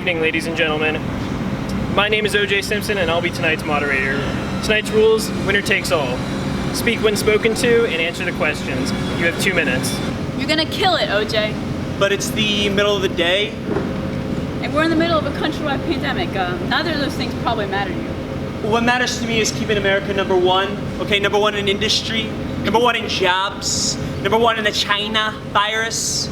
evening, ladies and gentlemen. My name is OJ Simpson, and I'll be tonight's moderator. Tonight's rules, winner takes all. Speak when spoken to and answer the questions. You have 2 minutes. You're gonna kill it, OJ. But it's the middle of the day. And we're in the middle of a countrywide pandemic. Neither of those things probably matter to you. What matters to me is keeping America number one. Okay, number one in industry, number one in jobs, number one in the China virus.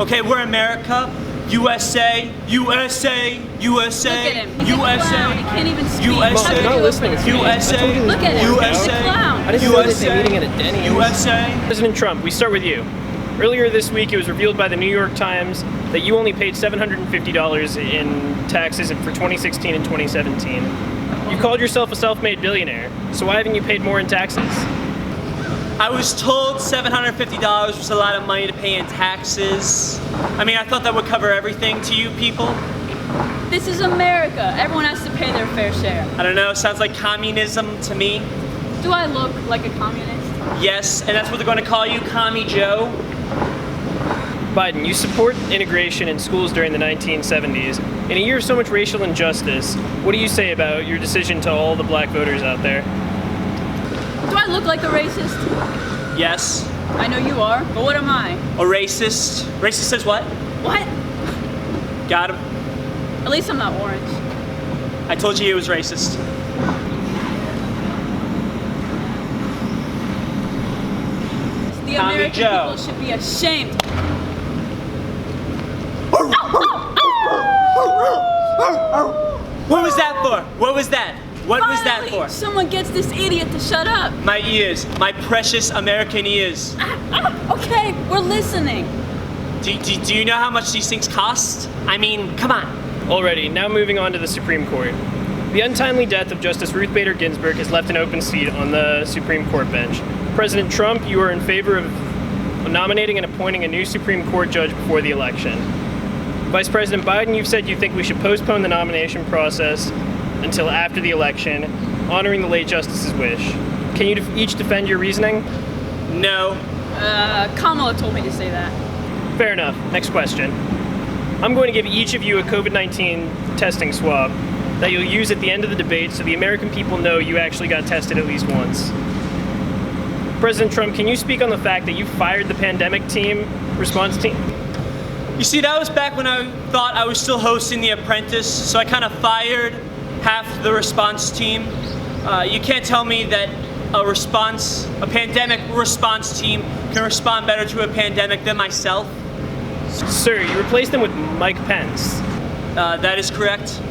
Okay, we're America. USA, USA, USA, Look at him. He's USA, a clown. He can't even speak. USA, How could you listening open to it? me. USA, Look at him. USA, He's a clown. I didn't know that USA, they're meeting at a Denny's. USA. President Trump, we start with you. Earlier this week, it was revealed by the New York Times that you only paid $750 in taxes for 2016 and 2017. You called yourself a self-made billionaire, so why haven't you paid more in taxes? I was told $750 was a lot of money to pay in taxes. I mean, I thought that would cover everything to you people. This is America. Everyone has to pay their fair share. I don't know, sounds like communism to me. Do I look like a communist? Yes, and that's what they're going to call you, Commie Joe. Biden, you support integration in schools during the 1970s. In a year of so much racial injustice, what do you say about your decision to all the black voters out there? Do I look like a racist? Yes. I know you are, but what am I? A racist. Racist says what? What? Got him. At least I'm not orange. I told you he was racist. The Tommy American Joe. people should be ashamed. What was that for? What was that? What was that Finally, for? someone gets this idiot to shut up. My ears. My precious American ears. Okay, we're listening. Do you know how much these things cost? I mean, come on. Alrighty, now moving on to the Supreme Court. The untimely death of Justice Ruth Bader Ginsburg has left an open seat on the Supreme Court bench. President Trump, you are in favor of nominating and appointing a new Supreme Court judge before the election. Vice President Biden, you've said you think we should postpone the nomination process until after the election, honoring the late justice's wish. Can you each defend your reasoning? No. Kamala told me to say that. Fair enough. Next question. I'm going to give each of you a COVID-19 testing swab that you'll use at the end of the debate so the American people know you actually got tested at least once. President Trump, can you speak on the fact that you fired the pandemic response team? You see, that was back when I thought I was still hosting The Apprentice, so I kind of fired half the response team. You can't tell me that a pandemic response team can respond better to a pandemic than myself. Sir, you replaced him with Mike Pence. That is correct.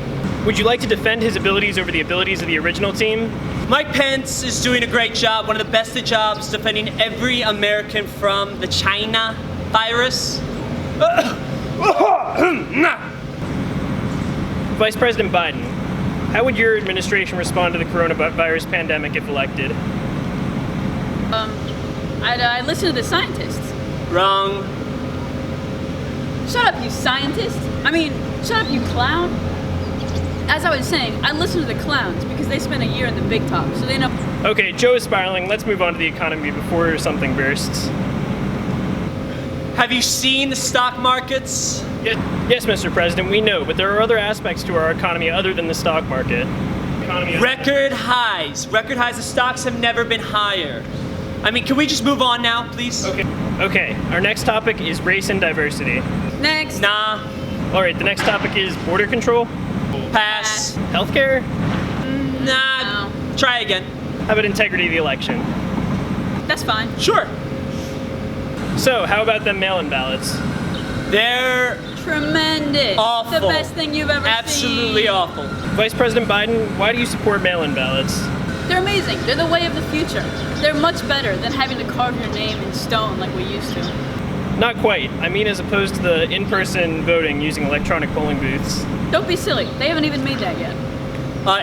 Would you like to defend his abilities over the abilities of the original team? Mike Pence is doing a great job, one of the best of jobs, defending every American from the China virus. Vice President Biden, how would your administration respond to the coronavirus pandemic if elected? I'd listen to the scientists. Wrong. Shut up, you scientist. Shut up, you clown. As I was saying, I listen to the clowns because they spent a year in the big top, so they know. Okay, Joe is spiraling. Let's move on to the economy before something bursts. Have you seen the stock markets? Yes, Mr. President, we know, but there are other aspects to our economy other than the stock market. Record highs. Record highs. The stocks have never been higher. Can we just move on now, please? Okay, our next topic is race and diversity. Next. Nah. Alright, the next topic is border control. Pass. Healthcare. Nah. No. Try again. How about integrity of the election? That's fine. Sure. So, how about them mail-in ballots? They're Tremendous. awful. The best thing you've ever seen. Absolutely awful. Vice President Biden, why do you support mail-in ballots? They're amazing. They're the way of the future. They're much better than having to carve your name in stone like we used to. Not quite. I mean as opposed to the in-person voting using electronic polling booths. Don't be silly. They haven't even made that yet.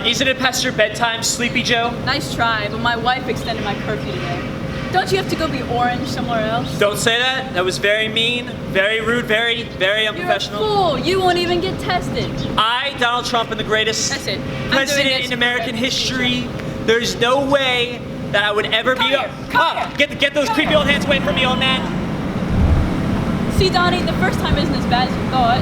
Isn't it past your bedtime, Sleepy Joe? Nice try, but my wife extended my curfew today. Don't you have to go be orange somewhere else? Don't say that. That was very mean, very rude, very, very unprofessional. You're a fool. You won't even get tested. I, Donald Trump, am the greatest That's it. president in American history. There's no way that I would ever be. Get those creepy old hands away from me, old man. See, Donnie, the first time isn't as bad as you thought.